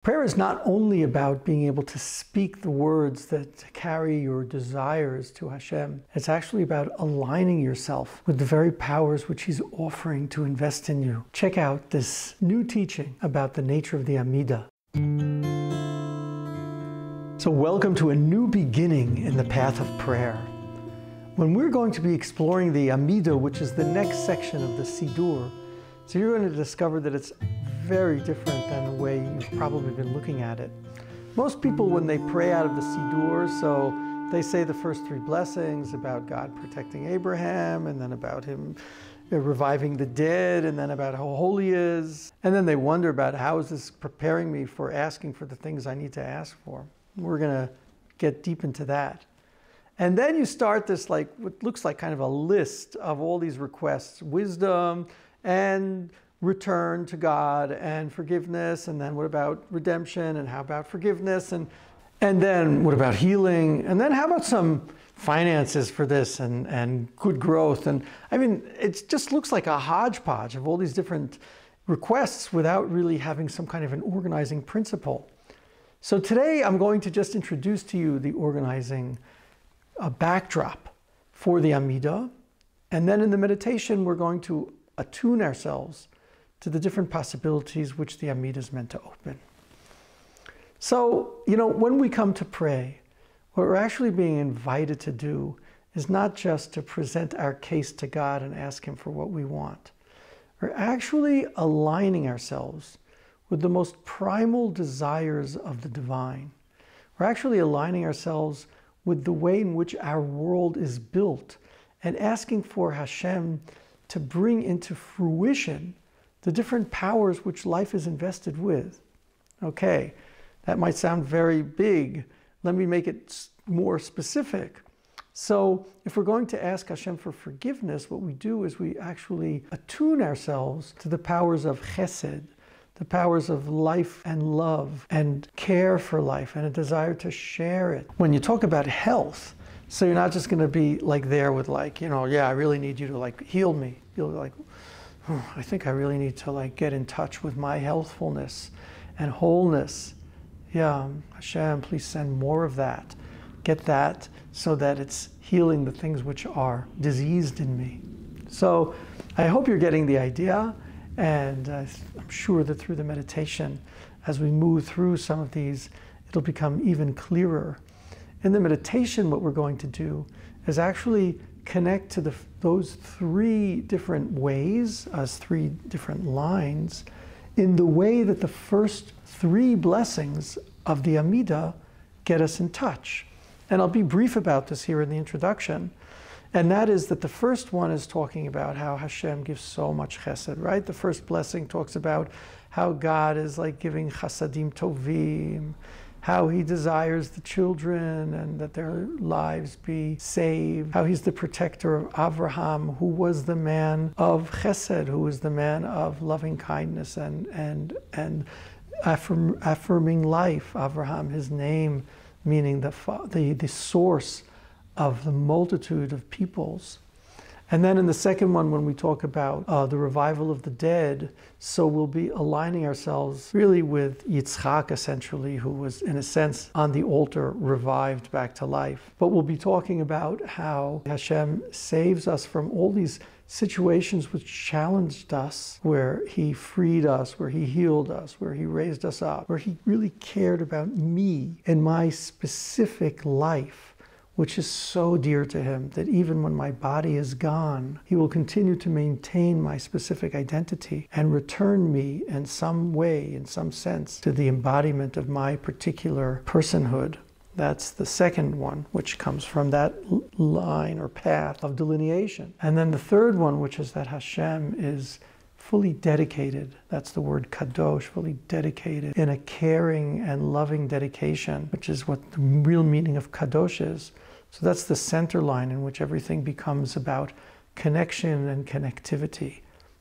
Prayer is not only about being able to speak the words that carry your desires to Hashem. It's actually about aligning yourself with the very powers which He's offering to invest in you. Check out this new teaching about the nature of the Amida. So welcome to a new beginning in the path of prayer. When we're going to be exploring the Amida, which is the next section of the Siddur, so you're going to discover that it's very different than the way you've probably been looking at it. Most people, when they pray out of the Siddur, so they say the first three blessings about God protecting Abraham, and then about Him reviving the dead, and then about how holy He is. And then they wonder about how is this preparing me for asking for the things I need to ask for. We're going to get deep into that. And then you start this, like, what looks like kind of a list of all these requests: wisdom and return to God and forgiveness, and then what about redemption, and how about forgiveness, and then what about healing, and then how about some finances for this, and good growth. And I mean, it just looks like a hodgepodge of all these different requests without really having some kind of an organizing principle. So today I'm going to just introduce to you the organizing backdrop for the Amida, and then in the meditation we're going to attune ourselves to the different possibilities which the Amida is meant to open. So, when we come to pray, what we're actually being invited to do is not just to present our case to God and ask Him for what we want. We're actually aligning ourselves with the most primal desires of the divine. We're actually aligning ourselves with the way in which our world is built, and asking for Hashem to bring into fruition the different powers which life is invested with. Okay, that might sound very big. Let me make it more specific. So if we're going to ask Hashem for forgiveness, what we do is we actually attune ourselves to the powers of chesed, the powers of life and love and care for life and a desire to share it. When you talk about health, so you're not just going to be like there with like, yeah, I really need you to like heal me. You're like, I think I really need to like get in touch with my healthfulness and wholeness. Yeah, Hashem, please send more of that. Get that so that it's healing the things which are diseased in me. So I hope you're getting the idea, and I'm sure that through the meditation, as we move through some of these, it'll become even clearer. In the meditation, what we're going to do is actually connect to those three different ways, as three different lines, in the way that the first three blessings of the Amida get us in touch. And I'll be brief about this here in the introduction. And that is that the first one is talking about how Hashem gives so much chesed, right? The first blessing talks about how God is like giving chasadim tovim, how He desires the children and that their lives be saved, how He's the protector of Avraham, who was the man of chesed, who was the man of loving kindness and affirming life. Avraham, his name, meaning the source of the multitude of peoples. And then in the second one, when we talk about the revival of the dead, so we'll be aligning ourselves really with Yitzchak, essentially, who was, in a sense, on the altar, revived back to life. But we'll be talking about how Hashem saves us from all these situations which challenged us, where He freed us, where He healed us, where He raised us up, where He really cared about me and my specific life, which is so dear to Him that even when my body is gone, He will continue to maintain my specific identity and return me in some way, in some sense, to the embodiment of my particular personhood. That's the second one, which comes from that line or path of delineation. And then the third one, which is that Hashem is fully dedicated, that's the word kadosh, fully dedicated in a caring and loving dedication, which is what the real meaning of kadosh is. So that's the center line in which everything becomes about connection and connectivity.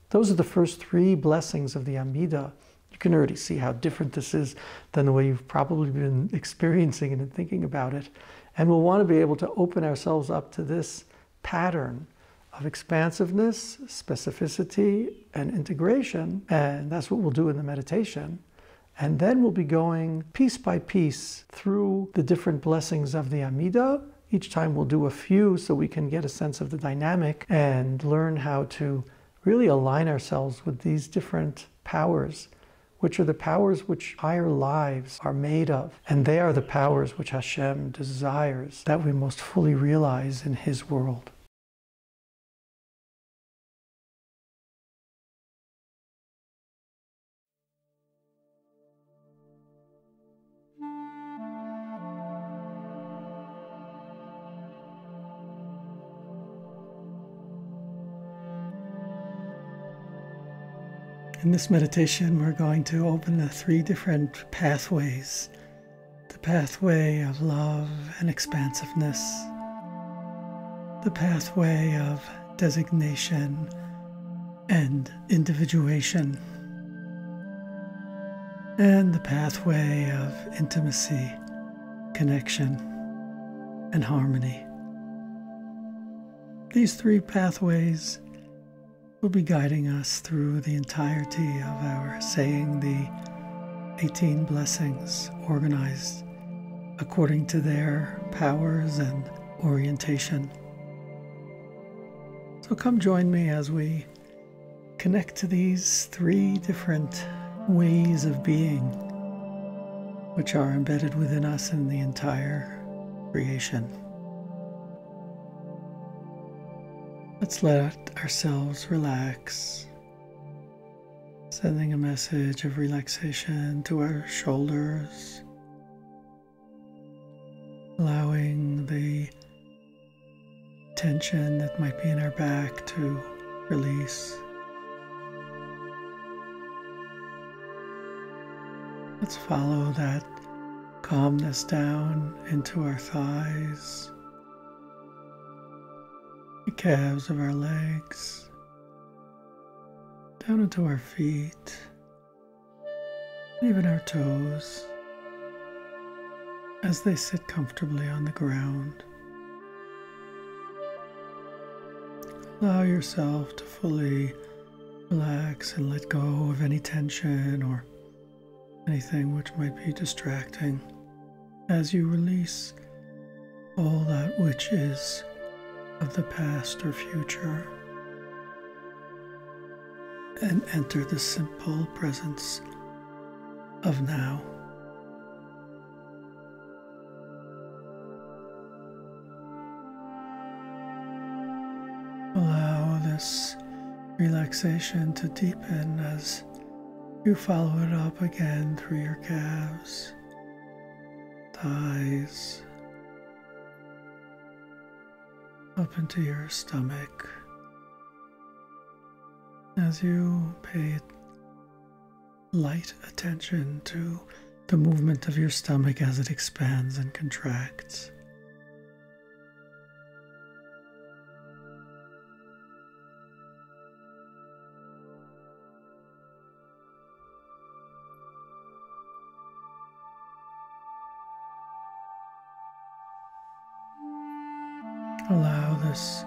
Those are the first three blessings of the Amida. You can already see how different this is than the way you've probably been experiencing it and thinking about it. And we'll want to be able to open ourselves up to this pattern of expansiveness, specificity, and integration. And that's what we'll do in the meditation. And then we'll be going piece by piece through the different blessings of the Amida. Each time we'll do a few so we can get a sense of the dynamic and learn how to really align ourselves with these different powers, which are the powers which higher lives are made of. And they are the powers which Hashem desires that we most fully realize in His world. In this meditation, we're going to open the 3 different pathways. The pathway of love and expansiveness, the pathway of designation and individuation, and the pathway of intimacy, connection, and harmony. These 3 pathways will be guiding us through the entirety of our saying the 18 blessings, organized according to their powers and orientation. So come join me as we connect to these 3 different ways of being, which are embedded within us in the entire creation. Let's let ourselves relax, sending a message of relaxation to our shoulders, allowing the tension that might be in our back to release. Let's follow that calmness down into our thighs, the calves of our legs, down into our feet, and even our toes as they sit comfortably on the ground. Allow yourself to fully relax and let go of any tension or anything which might be distracting as you release all that which is of the past or future and enter the simple presence of now. Allow this relaxation to deepen as you follow it up again through your calves, thighs, up into your stomach, as you pay light attention to the movement of your stomach as it expands and contracts. Allow this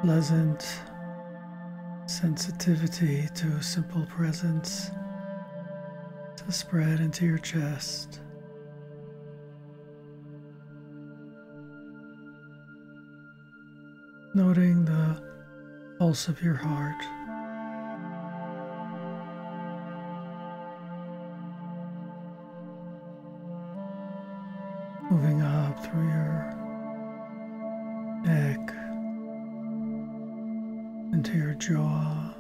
pleasant sensitivity to simple presence to spread into your chest. Noting the pulse of your heart. Moving up through your neck, into your jaw,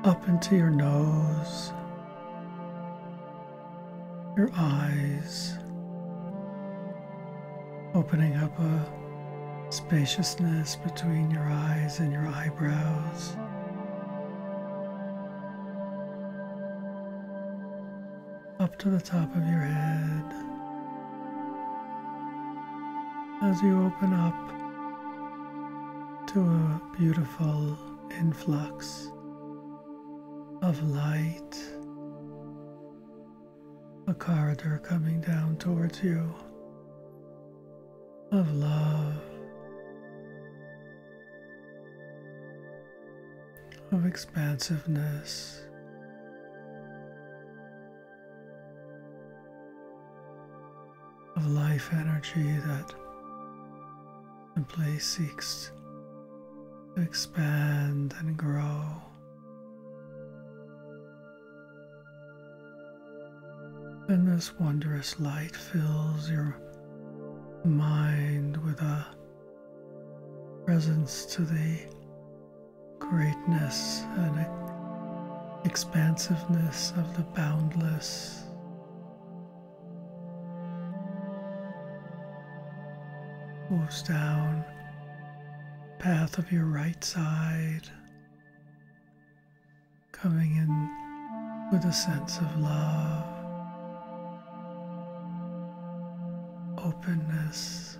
up into your nose, your eyes, opening up a spaciousness between your eyes and your eyebrows. Up to the top of your head, as you open up to a beautiful influx of light, a corridor coming down towards you of love, of expansiveness, of life energy that simply seeks to expand and grow. And this wondrous light fills your mind with a presence to the greatness and expansiveness of the boundless. Moves down the path of your right side, coming in with a sense of love, openness,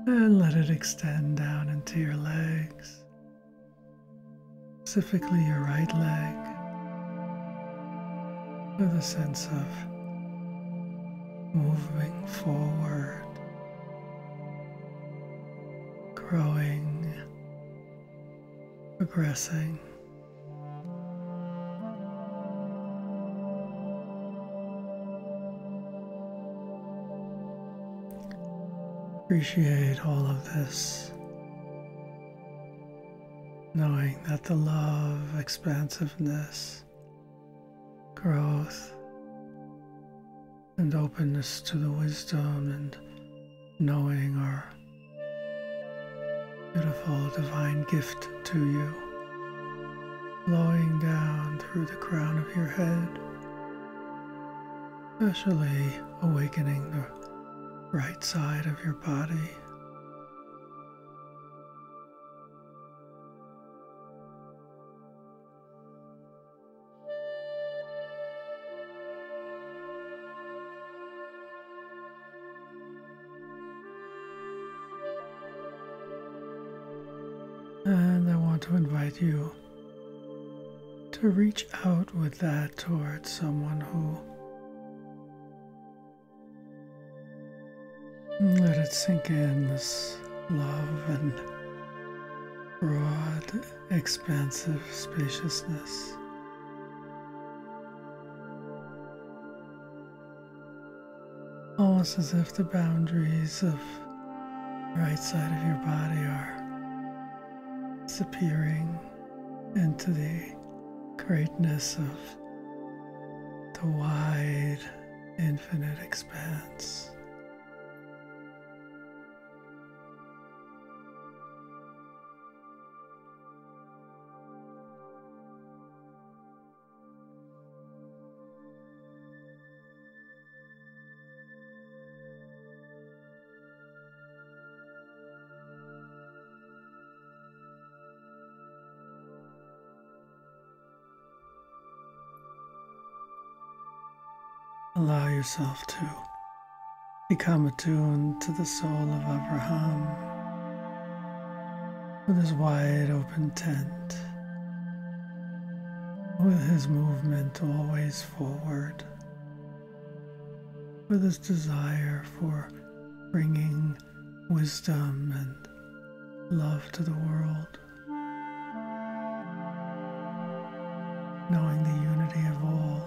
and let it extend down into your legs, specifically your right leg, with a sense of moving forward, growing, progressing. Appreciate all of this, knowing that the love, expansiveness, growth, and openness to the wisdom and knowing are beautiful divine gift to you, flowing down through the crown of your head, especially awakening the right side of your body. And I want to invite you to reach out with that towards someone who, let it sink in, this love and broad, expansive spaciousness. Almost as if the boundaries of the right side of your body are disappearing into the greatness of the wide, infinite expanse. Allow yourself to become attuned to the soul of Abraham with his wide open tent, with his movement always forward, with his desire for bringing wisdom and love to the world, knowing the unity of all,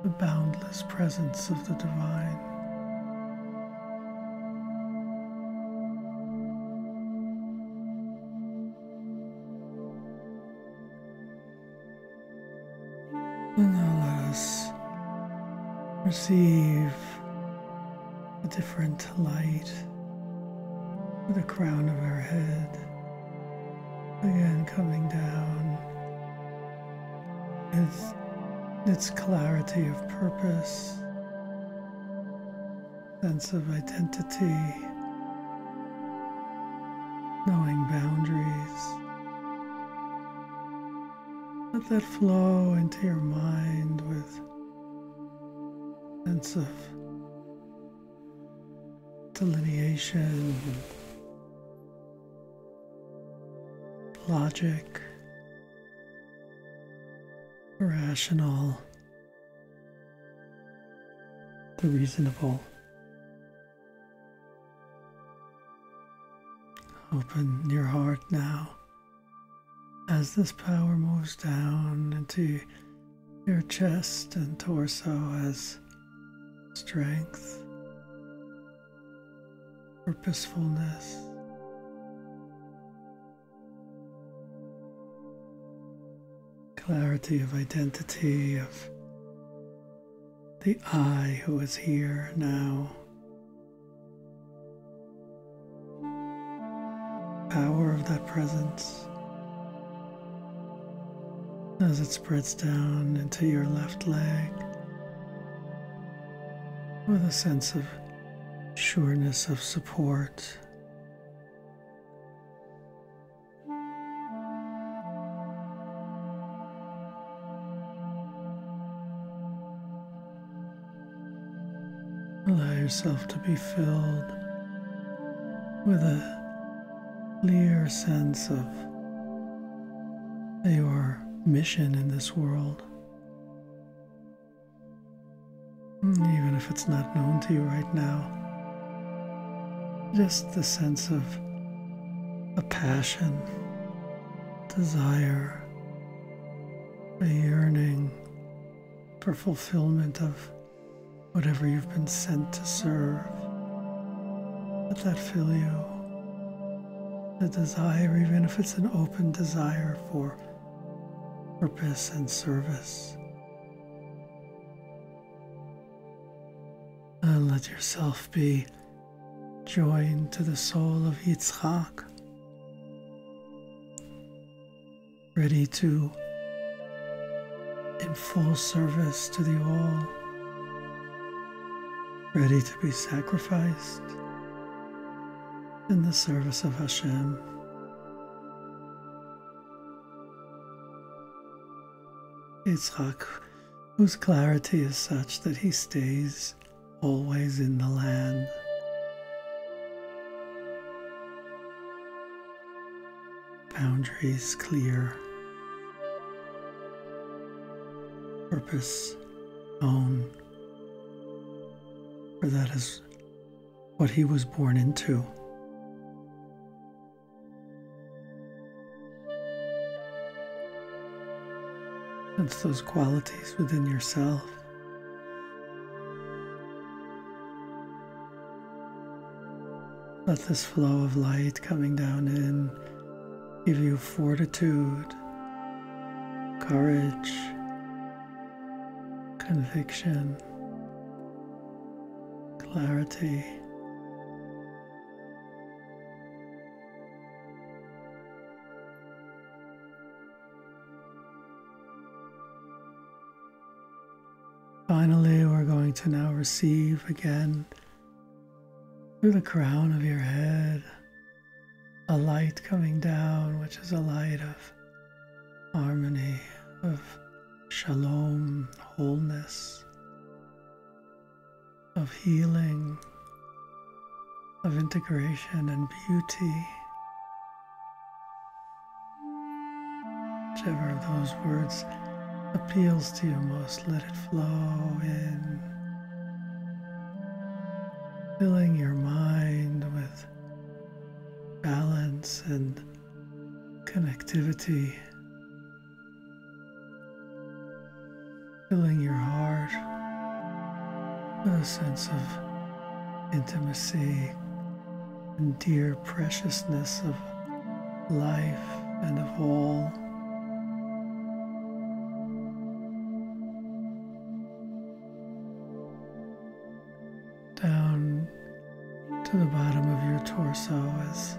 the boundless presence of the divine. And now let us receive a different light to the crown of our head, again coming down with its clarity of purpose, sense of identity, knowing boundaries. Let that flow into your mind with a sense of delineation, logic, rational the reasonable. Open your heart now as this power moves down into your chest and torso as strength, purposefulness, clarity of identity, of the I who is here now, power of that presence as it spreads down into your left leg with a sense of sureness of support. Allow yourself to be filled with a clear sense of your mission in this world, even if it's not known to you right now. Just the sense of a passion, desire, a yearning for fulfillment of whatever you've been sent to serve. Let that fill you. The desire, even if it's an open desire for purpose and service. And let yourself be joined to the soul of Yitzchak, ready to, in full service to the all, ready to be sacrificed in the service of Hashem. Yitzchak, whose clarity is such that he stays always in the land. Boundaries clear. Purpose known. For that is what he was born into. Sense those qualities within yourself. Let this flow of light coming down in give you fortitude, courage, conviction, clarity. Finally, we're going to now receive again through the crown of your head a light coming down, which is a light of harmony, of shalom, wholeness, of healing, of integration and beauty. Whichever of those words appeals to you most, let it flow in, filling your mind with balance and connectivity, filling your heart with a sense of intimacy and dear preciousness of life and of all. Down to the bottom of your torso as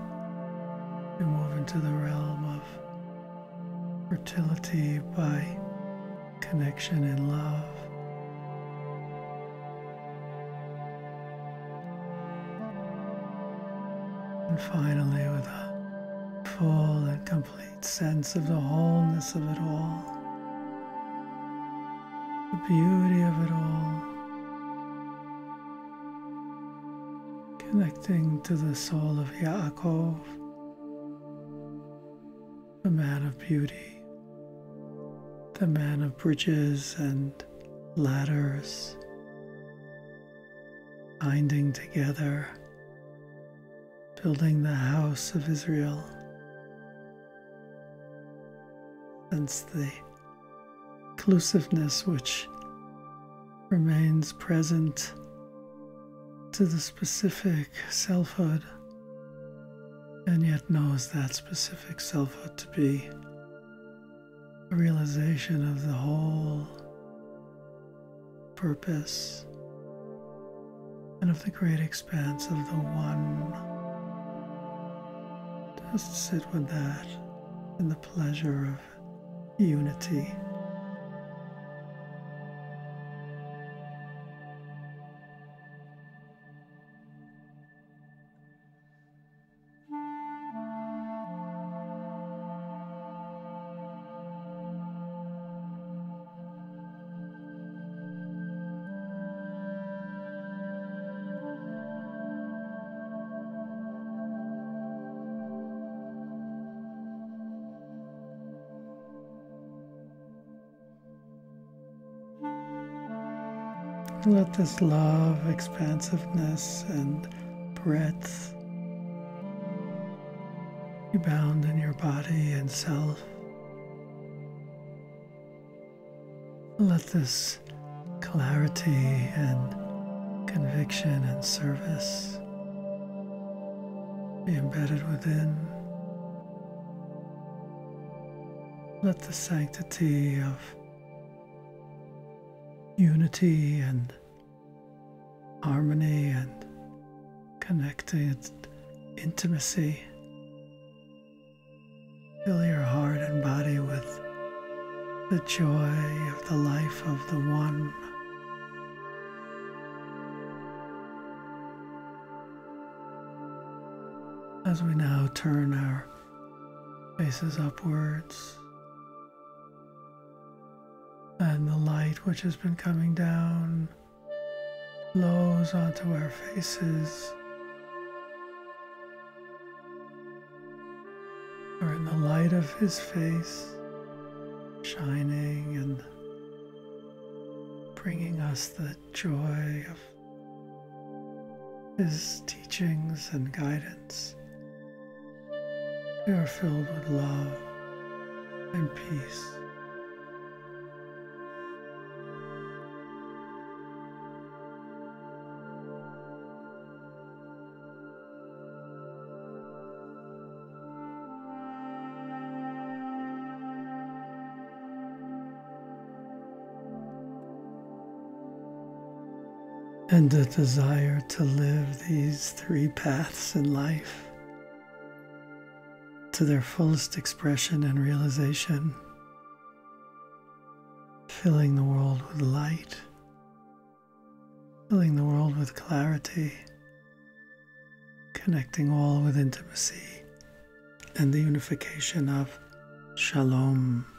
you move into the realm of fertility by connection and love. And finally, with a full and complete sense of the wholeness of it all, the beauty of it all, connecting to the soul of Yaakov, the man of beauty, the man of bridges and ladders, binding together, building the house of Israel. Sense the inclusiveness which remains present to the specific selfhood, and yet knows that specific selfhood to be a realization of the whole purpose and of the great expanse of the one. Just sit with that in the pleasure of unity. Let this love, expansiveness, and breadth be bound in your body and self. Let this clarity and conviction and service be embedded within. Let the sanctity of unity and harmony and connected intimacy fill your heart and body with the joy of the life of the one. As we now turn our faces upwards, and the light which has been coming down flows onto our faces. We're in the light of his face, shining and bringing us the joy of his teachings and guidance. We are filled with love and peace. And the desire to live these three paths in life to their fullest expression and realization, filling the world with light, filling the world with clarity, connecting all with intimacy and the unification of Shalom.